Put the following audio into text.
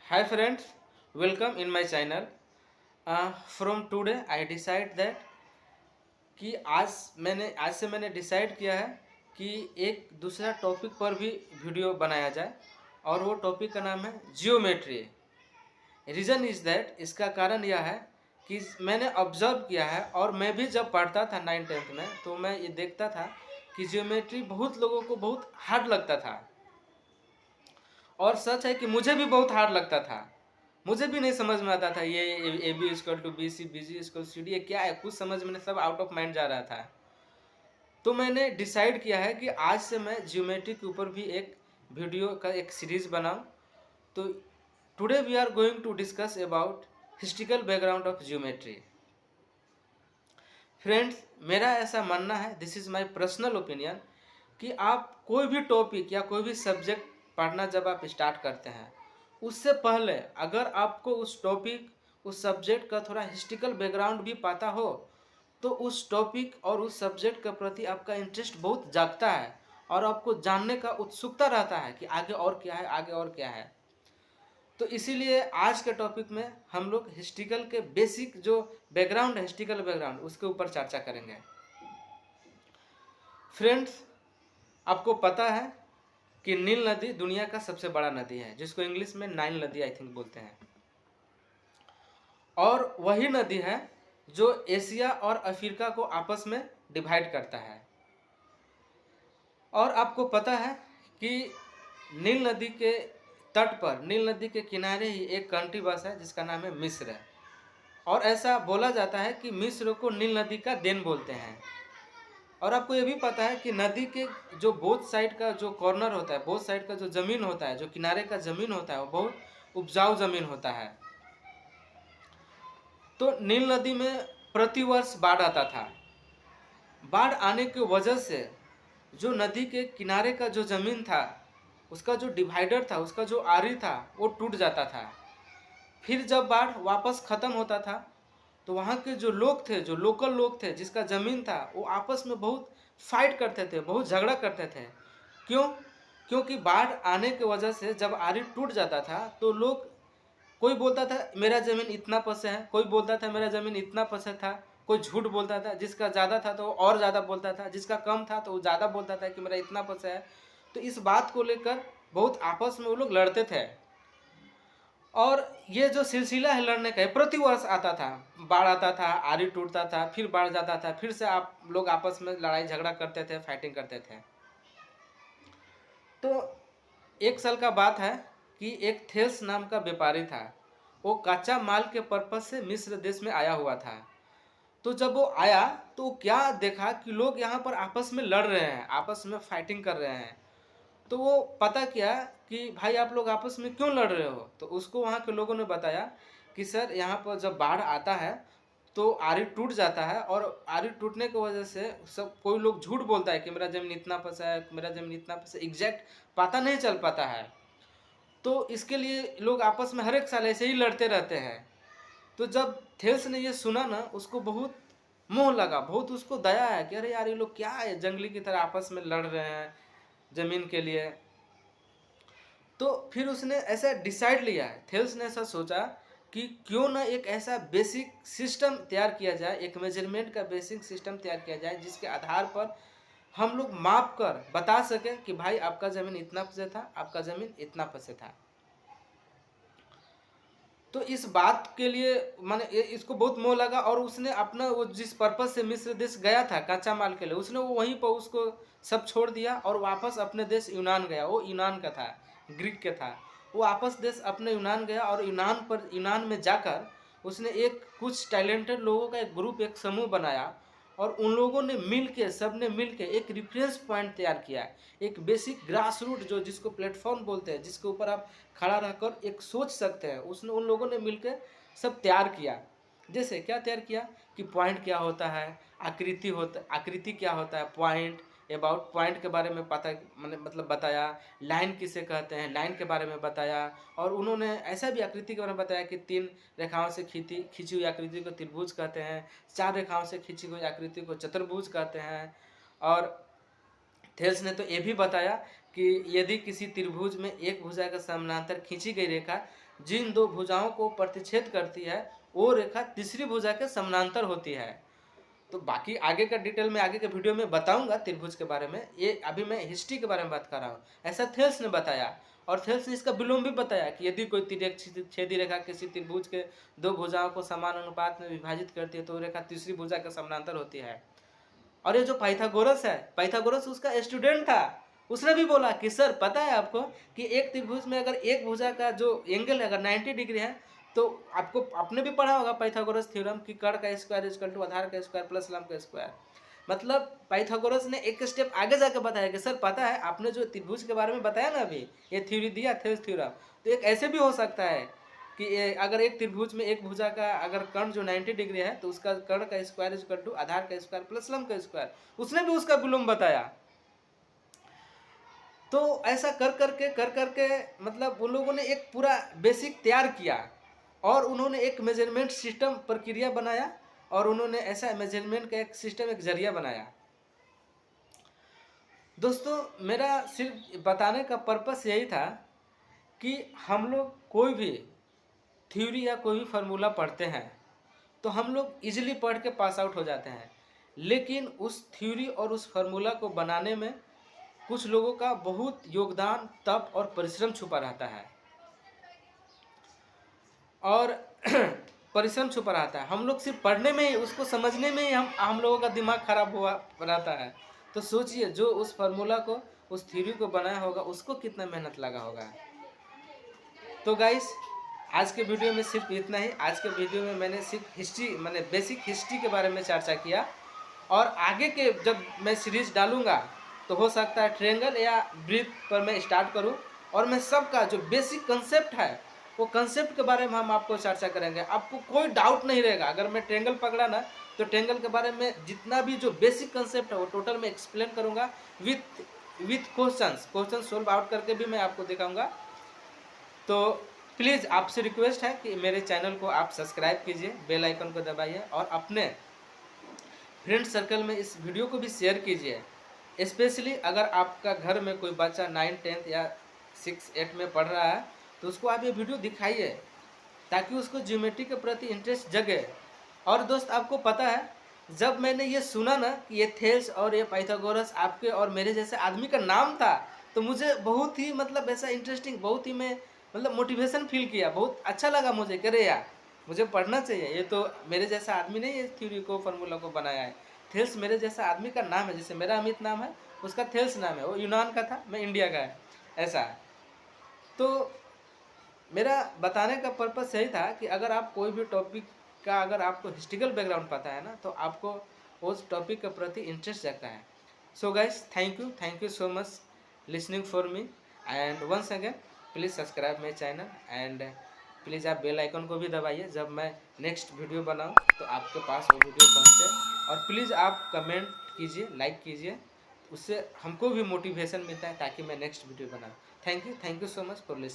Hi friends, welcome in my channel. From today I decide that कि आज से मैंने डिसाइड किया है कि एक दूसरा टॉपिक पर भी वीडियो बनाया जाए और वो टॉपिक का नाम है जियोमेट्री। रीज़न इज़ दैट इसका कारण यह है कि मैंने ऑब्जर्व किया है और मैं भी जब पढ़ता था 9th-10th में तो मैं ये देखता था कि जियोमेट्री बहुत लोगों को बहुत हार्ड लगता था। और सच है कि मुझे भी बहुत हार्ड लगता था। मुझे भी नहीं समझ में आता था ये A B equal to B C, B C equal C D, ये क्या है, कुछ समझ में नहीं, सब आउट ऑफ माइंड जा रहा था। तो मैंने डिसाइड किया है कि आज से मैं ज्योमेट्री के ऊपर भी एक वीडियो का एक सीरीज बनाऊं। तो today we are going to discuss about historical background of geometry. Friends, मेरा ऐसा मानना है, this is my personal opinion, कि आप कोई भी टॉपिक या कोई भी सब्जेक्ट पढ़ना जब आप स्टार्ट करते हैं, उससे पहले अगर आपको उस टॉपिक उस सब्जेक्ट का थोड़ा हिस्ट्रिकल बैकग्राउंड भी पता हो तो उस टॉपिक और उस सब्जेक्ट के प्रति आपका इंटरेस्ट बहुत जागता है और आपको जानने का उत्सुकता रहता है कि आगे और क्या है, आगे और क्या है। तो इसीलिए आज के टॉपिक में हम लोग हिस्ट्रिकल के बेसिक जो बैकग्राउंड है, हिस्ट्रिकल बैकग्राउंड, उसके ऊपर चर्चा करेंगे। फ्रेंड्स, आपको पता है कि नील नदी दुनिया का सबसे बड़ा नदी है, जिसको इंग्लिश में नाइल नदी आई थिंक बोलते हैं। और वही नदी है जो एशिया और अफ्रीका को आपस में डिवाइड करता है। और आपको पता है कि नील नदी के तट पर, नील नदी के किनारे ही एक कंट्री बसा है जिसका नाम है मिस्र। और ऐसा बोला जाता है कि मिस्र को नील नदी का देन बोलते हैं। और आपको ये भी पता है कि नदी के जो बोथ साइड का जो कॉर्नर होता है, बोथ साइड का जो ज़मीन होता है, जो किनारे का ज़मीन होता है, वो बहुत उपजाऊ ज़मीन होता है। तो नील नदी में प्रतिवर्ष बाढ़ आता था। बाढ़ आने की वजह से जो नदी के किनारे का जो ज़मीन था, उसका जो डिवाइडर था, उसका जो आरी था, वो टूट जाता था। फिर जब बाढ़ वापस ख़त्म होता था तो वहाँ के जो लोग थे, जो लोकल लोग थे, जिसका ज़मीन था, वो आपस में बहुत फाइट करते थे, बहुत झगड़ा करते थे। क्यों? क्योंकि बाढ़ आने की वजह से जब आरी टूट जाता था तो लोग, कोई बोलता था मेरा ज़मीन इतना पसे है, कोई बोलता था मेरा ज़मीन इतना पसे था, कोई झूठ बोलता था, जिसका ज़्यादा था तो वो और ज़्यादा बोलता था, जिसका कम था तो वो ज़्यादा बोलता था कि मेरा इतना पसे है। तो इस बात को लेकर बहुत आपस में वो लोग लड़ते थे। और ये जो सिलसिला है लड़ने का, प्रति वर्ष आता था। बाढ़ आता था, आरी टूटता था, फिर बाढ़ जाता था, फिर से आप लोग आपस में लड़ाई झगड़ा करते थे, फाइटिंग करते थे। तो एक साल का बात है कि एक थेल्स नाम का व्यापारी था। वो कच्चा माल के पर्पज से मिस्र देश में आया हुआ था। तो जब वो आया तो क्या देखा कि लोग यहाँ पर आपस में लड़ रहे हैं, आपस में फाइटिंग कर रहे हैं। तो वो पता किया कि भाई आप लोग आपस में क्यों लड़ रहे हो। तो उसको वहाँ के लोगों ने बताया कि सर यहाँ पर जब बाढ़ आता है तो आरी टूट जाता है, और आरी टूटने की वजह से सब, कोई लोग झूठ बोलता है कि मेरा ज़मीन इतना फंसा है, मेरा ज़मीन इतना फंसा है, एग्जैक्ट पता नहीं चल पाता है। तो इसके लिए लोग आपस में हर एक साल ऐसे ही लड़ते रहते हैं। तो जब थेल्स ने ये सुना ना, उसको बहुत मोह लगा, बहुत उसको दया है कि अरे यार ये लोग क्या है, जंगली की तरह आपस में लड़ रहे हैं ज़मीन के लिए। तो फिर उसने ऐसा डिसाइड लिया है, थेल्स ने ऐसा सोचा कि क्यों ना एक ऐसा बेसिक सिस्टम तैयार किया जाए, एक मेजरमेंट का बेसिक सिस्टम तैयार किया जाए जिसके आधार पर हम लोग माप कर बता सकें कि भाई आपका ज़मीन इतना पैसे था, आपका ज़मीन इतना पैसे था। तो इस बात के लिए माने इसको बहुत मोह लगा, और उसने अपना वो जिस पर्पज से मिस्र देश गया था कच्चा माल के लिए, उसने वो वहीं पर उसको सब छोड़ दिया और वापस अपने देश यूनान गया। वो यूनान का था, ग्रीक के था। वो वापस देश अपने यूनान गया और यूनान में जाकर उसने एक कुछ टैलेंटेड लोगों का एक ग्रुप, एक समूह बनाया, और उन लोगों ने मिल के, सब ने मिल के एक रेफरेंस पॉइंट तैयार किया, एक बेसिक ग्रास रूट, जो जिसको प्लेटफॉर्म बोलते हैं, जिसके ऊपर आप खड़ा रहकर एक सोच सकते हैं, उसने उन लोगों ने मिलकर सब तैयार किया। जैसे क्या तैयार किया कि पॉइंट क्या होता है, आकृति क्या होता है, पॉइंट, अबाउट पॉइंट के बारे में पता मतलब बताया, लाइन किसे कहते हैं, लाइन के बारे में बताया। और उन्होंने ऐसा भी आकृति के बारे में बताया कि 3 रेखाओं से खींची हुई आकृति को त्रिभुज कहते हैं, 4 रेखाओं से खींची हुई आकृति को चतुर्भुज कहते हैं। और थेल्स ने तो ये भी बताया कि यदि किसी त्रिभुज में एक भुजा के समानांतर खींची गई रेखा जिन दो भुजाओं को प्रतिच्छेद करती है वो रेखा तीसरी भुजा के समानांतर होती है। तो बाकी आगे का डिटेल में आगे के वीडियो में बताऊंगा त्रिभुज के बारे में। ये अभी मैं हिस्ट्री के बारे में बात कर रहा हूँ। ऐसा थेल्स ने बताया, और थेल्स ने इसका विलोम भी बताया कि यदि कोई छेदी रेखा किसी त्रिभुज के दो भुजाओं को समान अनुपात में विभाजित करती है तो रेखा तीसरी भुजा के समानांतर होती है। और ये जो पाइथागोरस है, पाइथागोरस उसका स्टूडेंट था, उसने भी बोला कि सर पता है आपको कि एक त्रिभुज में अगर एक भुजा का जो एंगल है अगर 90 डिग्री है तो आपको आपने भी पढ़ा होगा पाइथागोरस थ्योरम कि कर्ण का स्क्वायर इक्वल टू आधार का स्क्वायर प्लस लंब का स्क्वायर। मतलब पाइथागोरस ने एक स्टेप आगे जाकर बताया कि सर पता है आपने जो त्रिभुज के बारे में बताया ना अभी, ये थ्योरी दिया थेल्स थ्योरम, तो एक ऐसे भी हो सकता है कि अगर एक त्रिभुज में एक भुजा का अगर कर्ण जो 90 डिग्री है तो उसका कर्ण का स्क्वायर इक्वल टू आधार का स्क्वायर प्लस लंब का स्क्वायर, उसने भी उसका विलोम बताया। तो ऐसा कर करके मतलब उन लोगों ने एक पूरा बेसिक तैयार किया और उन्होंने एक मेजरमेंट सिस्टम प्रक्रिया बनाया और उन्होंने ऐसा मेजरमेंट का एक सिस्टम एक जरिया बनाया। दोस्तों मेरा सिर्फ बताने का पर्पस यही था कि हम लोग कोई भी थ्योरी या कोई भी फार्मूला पढ़ते हैं तो हम लोग इजीली पढ़ के पास आउट हो जाते हैं, लेकिन उस थ्योरी और उस फार्मूला को बनाने में कुछ लोगों का बहुत योगदान, तप और परिश्रम छुपा रहता है और परिश्रम छुपा रहता है। हम लोग सिर्फ पढ़ने में ही, उसको समझने में ही हम लोगों का दिमाग खराब हुआ रहता है। तो सोचिए जो उस फार्मूला को, उस थ्योरी को बनाया होगा उसको कितना मेहनत लगा होगा। तो गाइस आज के वीडियो में सिर्फ इतना ही। आज के वीडियो में मैंने सिर्फ हिस्ट्री मैंने बेसिक हिस्ट्री के बारे में चर्चा किया, और आगे के जब मैं सीरीज डालूंगा तो हो सकता है ट्रायंगल या वृत्त पर मैं स्टार्ट करूं, और मैं सबका जो बेसिक कंसेप्ट है वो कंसेप्ट के बारे में हम आपको चर्चा करेंगे। आपको कोई डाउट नहीं रहेगा। अगर मैं ट्रायंगल पकड़ा ना तो ट्रायंगल के बारे में जितना भी जो बेसिक कंसेप्ट है वो टोटल में एक्सप्लेन करूंगा विथ क्वेश्चन सोल्व आउट करके भी मैं आपको दिखाऊंगा। तो प्लीज़ आपसे रिक्वेस्ट है कि मेरे चैनल को आप सब्सक्राइब कीजिए, बेल आइकन को दबाइए और अपने फ्रेंड सर्कल में इस वीडियो को भी शेयर कीजिए। स्पेशली अगर आपका घर में कोई बच्चा 9, 10 या 6, 8 में पढ़ रहा है तो उसको आप ये वीडियो दिखाइए ताकि उसको ज्योमेट्री के प्रति इंटरेस्ट जगे। और दोस्त आपको पता है जब मैंने ये सुना ना कि ये थेल्स और ये पाइथागोरस आपके और मेरे जैसे आदमी का नाम था तो मुझे बहुत ही मतलब ऐसा इंटरेस्टिंग, बहुत ही मैं मतलब मोटिवेशन फील किया, बहुत अच्छा लगा मुझे। करे यार मुझे पढ़ना चाहिए, ये तो मेरे जैसा आदमी ने ये थ्योरी को फार्मूला को बनाया है। थेल्स मेरे जैसा आदमी का नाम है, जैसे मेरा अमित नाम है उसका थेल्स नाम है, वो यूनान का था, मैं इंडिया का है, ऐसा है। तो मेरा बताने का पर्पस यही था कि अगर आप कोई भी टॉपिक का अगर आपको हिस्ट्रिकल बैकग्राउंड पता है ना तो आपको उस टॉपिक के प्रति इंटरेस्ट जगता है। So guys thank you so much listening for me, and once again please subscribe my channel and please आप बेल आइकन को भी दबाइए जब मैं नेक्स्ट वीडियो बनाऊं तो आपके पास वो वीडियो पहुंचे। और प्लीज़ आप कमेंट कीजिए, लाइक कीजिए, उससे हमको भी मोटिवेशन मिलता है ताकि मैं नेक्स्ट वीडियो बनाऊं। Thank you so much for listening.